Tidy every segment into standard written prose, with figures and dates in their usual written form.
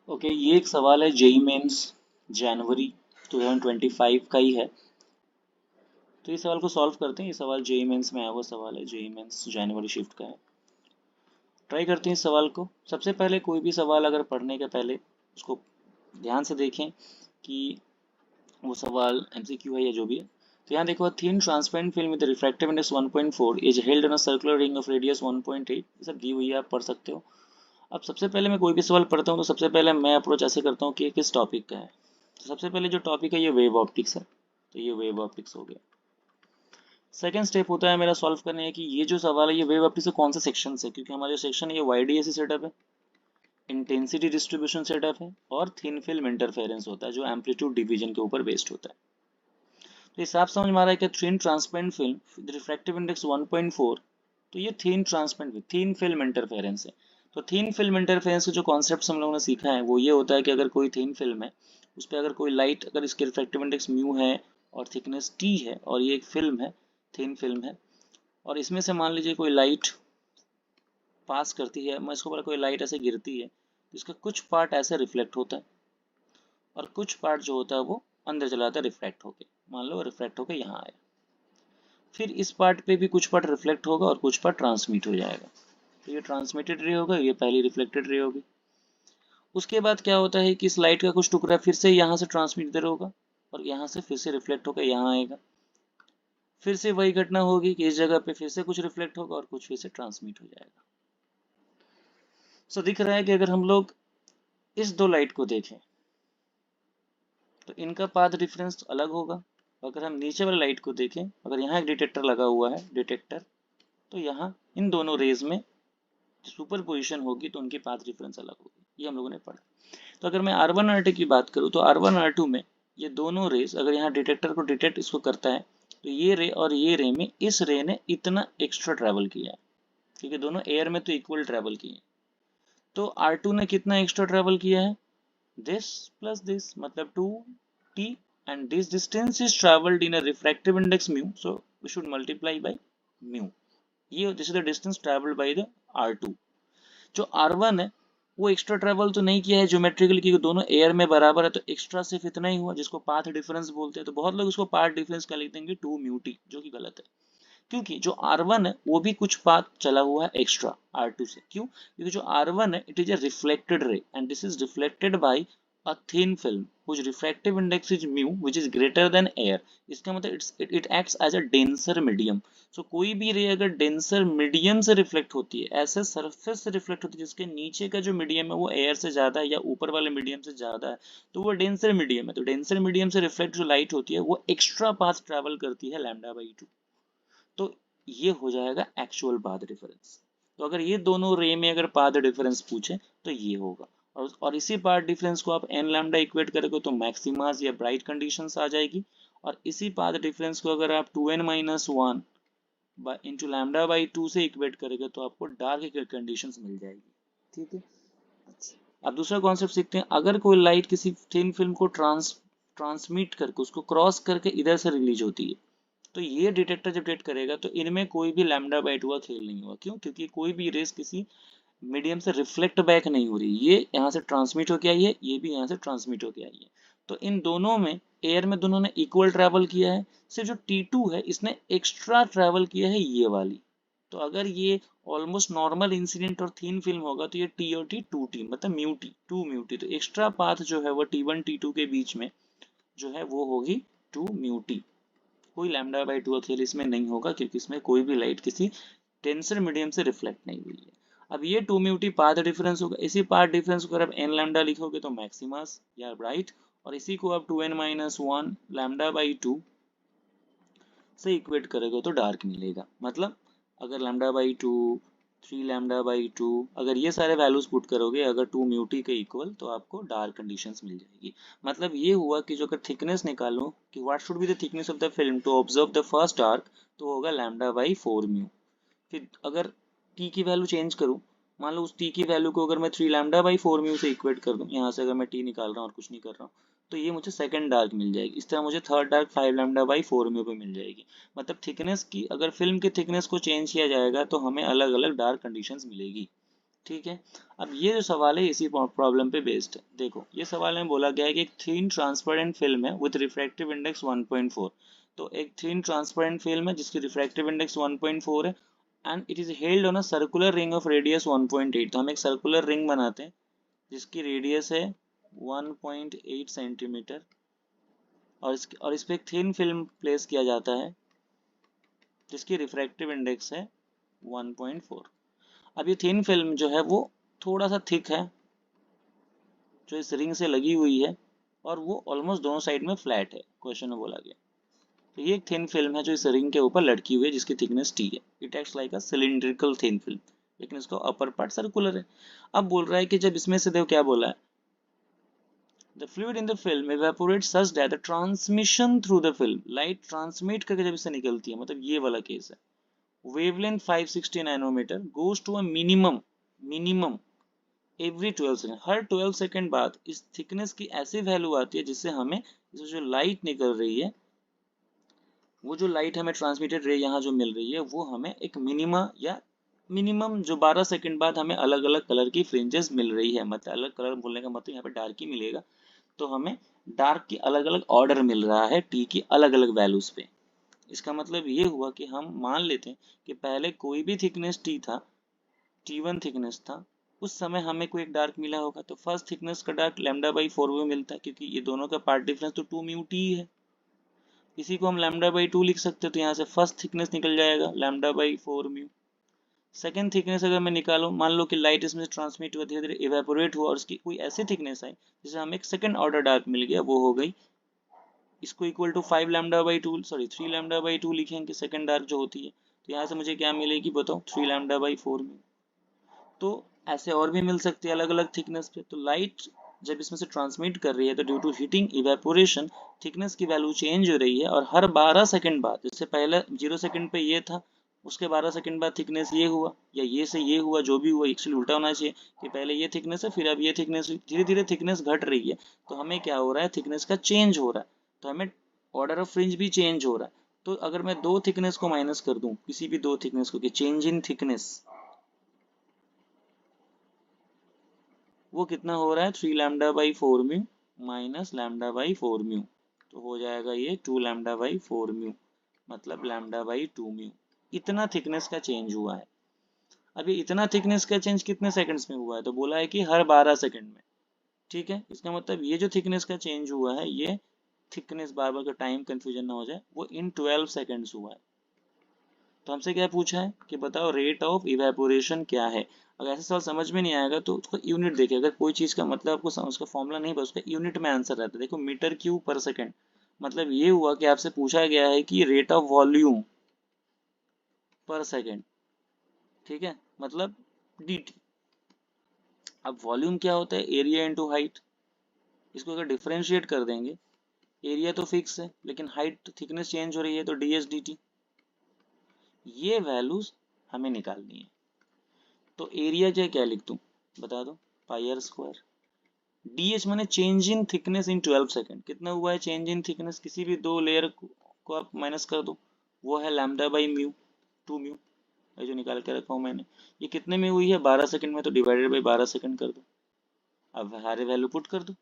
Okay, ये एक सवाल है जेई मेंस जनवरी 2025 का ही है। तो इस सवाल को सॉल्व करते हैं। ये सवाल जेई मेंस में आया हुआ सवाल है, जेई मेंस जनवरी शिफ्ट का है। ट्राई करते हैं इस सवाल को। सबसे पहले कोई भी सवाल अगर पढ़ने के पहले उसको ध्यान से देखें कि वो सवाल एमसीक्यू है या जो भी है। तो यहाँ देखो, thin transparent film with refractive index 1.4 is held on a circular ring of radius 1.8। ये सब दी हुई है, आप पढ़ सकते हो। अब सबसे पहले मैं कोई भी सवाल पढ़ता हूँ तो सबसे पहले मैं अप्रोच ऐसे करता हूँ कि ये किस टॉपिक का है। तो सबसे पहले जो टॉपिक है ये वेव ऑप्टिक्स है, तो ये वेव ऑप्टिक्स हो गया। सेकंड स्टेप होता है मेरा सॉल्व करने का कि ये जो सवाल है ये वेव ऑप्टिक्स से कौन से सेक्शन से, क्योंकि हमारा जो सेक्शन है ये वाईडीएसी सेटअप है, इंटेंसिटी डिस्ट्रीब्यूशन सेटअप है और थिन फिल्म इंटरफेरेंस होता है जो एम्पलीट्यूड डिवीजन के ऊपर बेस्ड होता है। तो हिसाब समझ में आ रहा है कि thin transparent film refractive index 1.4, तो ये thin transparent thin film interference है। तो थिन फिल्म इंटरफेरेंस का जो कॉन्सेप्ट हम लोगों ने सीखा है वो ये होता है कि अगर कोई थिन फिल्म है उस पर अगर कोई लाइट, अगर इसके रिफ्रैक्टिव इंडेक्स म्यू है और थिकनेस टी है और ये एक फिल्म है, थिन फिल्म है, और इसमें से मान लीजिए कोई लाइट पास करती है, मैं इसको बोला कोई लाइट ऐसे गिरती है तो इसका कुछ पार्ट ऐसे रिफ्लेक्ट होता है और कुछ पार्ट जो होता है वो अंदर चला जाता है रिफ्लेक्ट होके। मान लो रिफ्लेक्ट होके यहाँ आया, फिर इस पार्ट पे भी कुछ पार्ट रिफ्लेक्ट होगा और कुछ पार्ट ट्रांसमिट हो जाएगा। तो ये ट्रांसमिटेड रे होगा, ये पहली रिफ्लेक्टेड रे होगी। उसके बाद क्या होता है कि इस लाइट का कुछ टुकड़ा फिर से यहाँ से ट्रांसमिट इधर होगा और यहाँ से फिर से रिफ्लेक्ट होकर यहाँ आएगा। फिर से वही घटना होगी कि इस जगह पे फिर से कुछ रिफ्लेक्ट होगा और कुछ फिर से ट्रांसमिट हो जाएगा। सो दिख रहा है कि अगर हम लोग इस दो लाइट को देखें तो इनका पाथ डिफरेंस अलग होगा। अगर हम नीचे वाले लाइट को देखें, अगर यहाँ एक डिटेक्टर लगा हुआ है डिटेक्टर, तो यहाँ इन दोनों रेज में सुपर पोजिशन होगी तो उनकी पाथ डिफरेंस अलग होगी। ये हम लोगों ने पढ़ा। तो अगर मैं R1 R2 की बात करूँ तो R1 R2 में ये दोनों रेज अगर यहाँ डिटेक्टर को डिटेक्ट इसको करता है तो ये रे और ये रे में इस रे ने इतना एक्स्ट्रा ट्रैवल किया है, क्योंकि दोनों एयर में तो इक्वल ट्रैवल किए हैं। तो R2 ने कितना एक्स्ट्रा ट्रैवल किया है, this plus this, मतलब 2t, and this distance is traveled in a refractive index mu, so we should multiply by mu. ये this is the distance traveled by the R2। जो R1 है वो extra travel तो नहीं किया है geometrically, क्योंकि दोनों एयर में बराबर है, तो एक्स्ट्रा सिर्फ इतना ही हुआ जिसको पाथ डिफरेंस बोलते हैं। तो बहुत लोग इसको पाथ डिफरेंस का लिख देंगे 2 म्यू टी, जो कि गलत है, क्योंकि जो R1 है वो भी कुछ पाथ चला हुआ है एक्स्ट्रा R2 से। क्यों? क्योंकि जो R1 है it is a reflected ray and this is reflected by a thin film whose refractive index is mu which is greater than air। इसका मतलब it acts as a denser medium। so कोई भी रे अगर denser medium से reflect होती है, ऐसे सरफेस से रिफ्लेक्ट होती है जिसके नीचे का जो मीडियम है वो एयर से ज्यादा है या ऊपर वाले मीडियम से ज्यादा है, तो वो डेंसर मीडियम है। तो डेंसर मीडियम से रिफ्लेक्ट जो लाइट होती है वो एक्स्ट्रा पाथ ट्रेवल करती है λ/2। तो ये हो जाएगा एक्चुअल पाथ डिफरेंस। तो अगर ये दोनों रे में अगर पाथ डिफरेंस पूछे तो ये होगा। और इसी पाथ डिफरेंस को आप एन लैम्डा इक्वेट करोगे तो मैक्सिमास या ब्राइट कंडीशंस आ जाएगी। और इसी पाथ डिफरेंस को अगर आप 2n-1 इंटू लैम्डा बाई 2 से इक्वेट करेंगे तो आपको डार्क कंडीशंस मिल जाएगी। ठीक है। अच्छा, अब दूसरा कॉन्सेप्ट सीखते हैं। अगर कोई लाइट किसी थिन फिल्म को ट्रांसमिट करके उसको क्रॉस करके इधर से रिलीज होती है, तो ये डिटेक्टर जब डिटेक्ट करेगा तो इनमें कोई भी λ/2 का खेल नहीं हुआ। क्यों? क्योंकि कोई भी रेस किसी मीडियम से रिफ्लेक्ट बैक नहीं हो रही, ये यहाँ से ट्रांसमिट होके आई है, ये भी यहाँ से ट्रांसमिट होके आई है। तो इन दोनों में एयर में दोनों ने इक्वल ट्रैवल किया है। सिर्फ जो T2 है इसने एक्स्ट्रा ट्रैवल किया है ये वाली। तो अगर ये ऑलमोस्ट नॉर्मल इंसिडेंट और थीन फिल्म होगा तो ये T और T 2T मतलब म्यू टी 2 म्यू टी। तो एक्स्ट्रा पाथ जो है वो T1 T2 के बीच में जो है वो होगी 2 म्यू टी। कोई λ/2 का खेल इसमें नहीं होगा क्योंकि इसमें कोई भी लाइट किसी टेंसर मीडियम से रिफ्लेक्ट नहीं हुई है। अब ये 2 म्यू टी पाथ डिफरेंस होगा। इसी पाथ डिफरेंस को अगर आप n लैम्डा लिखोगे तो मैक्सिमस या ब्राइट, और इसी को आप 2n-1 λ/2 से इक्वेट करोगे तो डार्क मिलेगा। मतलब अगर λ/2 3 λ/2 अगर ये सारे वैल्यूज पुट करोगे अगर 2 म्यू टी के इक्वल तो आपको डार्क कंडीशंस मिल जाएगी। मतलब ये हुआ कि जो अगर थिकनेस निकालो कि what should be the thickness of the film to observe the first dark, तो होगा λ/4 म्यू। फिर अगर टी की वैल्यू चेंज करूँ, मान लो उस टी की वैल्यू को अगर मैं 3 λ/4 म्यू से इक्वेट कर दूँ, यहाँ से अगर मैं टी निकाल रहा हूँ और कुछ नहीं कर रहा हूँ, तो ये मुझे सेकंड डार्क मिल जाएगी। इस तरह मुझे थर्ड डार्क 5 λ/4 म्यू पे मिल जाएगी। मतलब थिकनेस की, अगर फिल्म की थिकनेस को चेंज किया जाएगा तो हमें अलग अलग डार्क कंडीशंस मिलेगी। ठीक है। अब ये जो सवाल है इसी प्रॉब्लम पे बेस्ड है। देखो ये सवाल में बोला गया है कि एक थिन ट्रांसपेरेंट फिल्म है विद रिफ्रैक्टिव इंडेक्स 1.4। तो एक थिन ट्रांसपेरेंट फिल्म है जिसकी रिफ्रैक्टिव इंडेक्स 1.4 है and it is held on a circular ring of radius 1.8। तो हम एक सर्कुलर रिंग बनाते हैं जिसकी रेडियस है 1.8 सेंटीमीटर और इस पे एक थिन फिल्म प्लेस किया जाता है जिसकी रिफ्रैक्टिव इंडेक्स है 1.4। अब ये थिन फिल्म जो है वो थोड़ा सा थिक है जो इस रिंग से लगी हुई है और वो ऑलमोस्ट दोनों साइड में फ्लैट है, क्वेश्चन में बोला गया। तो ये एक थिन फिल्म है जो इस रिंग के ऊपर लटकी हुई है जिसकी थिकनेस टी है। It acts like a cylindrical thin film, लेकिन इसका अपर पार्ट सर्कुलर है। अब बोल रहा है कि जब इसमें से देखो क्या बोला है, the fluid in the film evaporates such that the transmission through the film, light transmit करके जब इससे निकलती है, मतलब ये वाला केस है, wavelength 560 nanometre goes to a minimum every 12 second, हर 12 सेकेंड बाद इस थिकनेस की ऐसी वैल्यू आती है जिससे हमें जो लाइट निकल रही है, वो जो लाइट हमें ट्रांसमिटेड रे यहाँ जो मिल रही है वो हमें एक मिनिमम जो 12 सेकंड बाद हमें अलग अलग कलर की फ्रिंजेस मिल रही है। मतलब अलग कलर बोलने का मतलब यहाँ पे डार्क ही मिलेगा, तो हमें डार्क की अलग अलग ऑर्डर मिल रहा है टी की अलग अलग वैल्यूज पे। इसका मतलब ये हुआ कि हम मान लेते हैं कि पहले कोई भी थिकनेस टी था, T1 थिकनेस था, उस समय हमें कोई एक डार्क मिला होगा, तो फर्स्ट थिकनेस का डार्क λ/4 में मिलता है क्योंकि ये दोनों का पार्ट डिफरेंस तो 2 म्यू टी है। इसी को हम λ/2 लिख सकते हैं, तो यहाँ से फर्स्ट थिकनेस निकल जाएगा λ/4 म्यू। सेकंड थिकनेस अगर मैं निकालूं, मान लो कि लाइट इसमें से ट्रांसमिट हुआ, धीरे धीरे इवेपोरेट हुआ और उसकी कोई ऐसी थिकनेस आई जिसे हमें एक सेकंड ऑर्डर डार्क मिल गया, वो हो गई इसको इक्वल टू 5 λ/2 सॉरी 3 λ/2 लिखेंगे सेकंड डार्क जो होती है। तो यहाँ से मुझे क्या मिलेगी बताओ, 3 λ/4 म्यू। तो ऐसे और भी मिल सकती है अलग अलग थिकनेस पे। तो लाइट जब इसमें से ट्रांसमिट कर रही है तो due to heating evaporation thickness की वैल्यू चेंज हो रही है और हर 12 सेकंड बाद, जैसे पहले 0 सेकंड पे ये था, उसके 12 सेकंड बाद थिकनेस ये हुआ या ये से ये हुआ, जो भी हुआ एक्चुअली उल्टा होना चाहिए कि पहले ये थिकनेस है फिर अब ये थिकनेस, धीरे धीरे थिकनेस घट रही है। तो हमें क्या हो रहा है, थिकनेस का चेंज हो रहा है, तो हमें ऑर्डर ऑफ फ्रिंज भी चेंज हो रहा है। तो अगर मैं दो थिकनेस को माइनस कर दूं, किसी भी दो थिकनेस को, कि चेंज इन थिकनेस, वो कितना हो रहा है 3 λ/4 म्यू माइनस λ/4 म्यू, तो हो जाएगा ये 2 λ/4 म्यू, मतलब λ/2 म्यू। इतना थिकनेस का चेंज हुआ है। अब ये इतना थिकनेस का चेंज कितने सेकंड्स में हुआ है, तो बोला है कि हर 12 सेकंड में। ठीक है, इसका मतलब ये जो थिकनेस का चेंज हुआ है, ये थिकनेस, बार बार का टाइम कंफ्यूजन ना हो जाए, वो इन 12 सेकंड्स हुआ है। तो हमसे क्या पूछा है कि बताओ रेट ऑफ इवेपोरेशन क्या है। अगर ऐसा सवाल समझ में नहीं आएगा तो उसका यूनिट देखिए, अगर कोई चीज़ का मतलब आपको उसका फॉर्मूला नहीं पता, उसका यूनिट में आंसर रहता है। देखो मीटर क्यूब पर सेकंड, मतलब ये हुआ कि आपसे पूछा गया है कि रेट ऑफ वॉल्यूम पर सेकंड, ठीक है, मतलब dt। अब वॉल्यूम क्या होता है, एरिया इंटू हाइट। इसको अगर डिफरेंशिएट कर देंगे, एरिया तो फिक्स है लेकिन हाइट थिकनेस चेंज हो रही है, तो ds dt। ये वैल्यूज हमें निकालनी है। तो एरिया जो क्या लिख दूं, बता दो, पाई आर स्क्वायर। डी माने change in thickness in 12 second, कितना हुआ है चेंज इन थिकनेस, किसी भी दो लेयर को आप माइनस कर दो, वो है λ/म्यू, 2 म्यू, ये जो निकाल के रखा हूं मैंने। ये कितने में हुई है 12 सेकंड में, तो डिवाइडेड बाई 12 सेकंड कर दो। अब सारे वैल्यू पुट कर दो,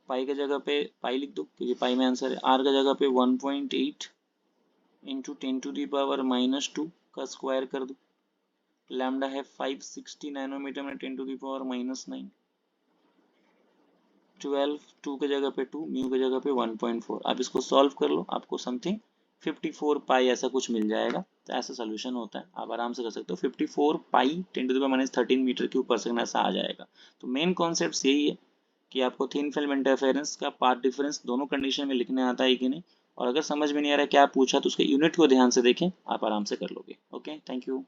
पाई की जगह पे पाई लिख दो क्योंकि पाई में आंसर है, आर का जगह पे 1.8 इंटू 10⁻⁻2 का स्क्वायर कर दो। लैम्डा है 560 नैनोमीटर में 10⁻⁻9, 12 2 के जगह पे 2, म्यू के जगह पे 1.4। आप इसको सॉल्व कर लो, आपको समथिंग 54 पाई ऐसा कुछ मिल जाएगा। तो ऐसा सोल्यूशन होता है, आप आराम से कर सकते हो। 54 पाई 10⁻13 मीटर क्यूब पर सेकंड ऐसा आ जाएगा। तो मेन कॉन्सेप्ट यही है कि आपको थिन फिल्म इंटरफेरेंस का पार्ट डिफरेंस दोनों कंडीशन में लिखने आता है कि नहीं, और अगर समझ में नहीं आ रहा है क्या पूछा तो उसके यूनिट को ध्यान से देखें, आप आराम से कर लोगे। Okay, thank you.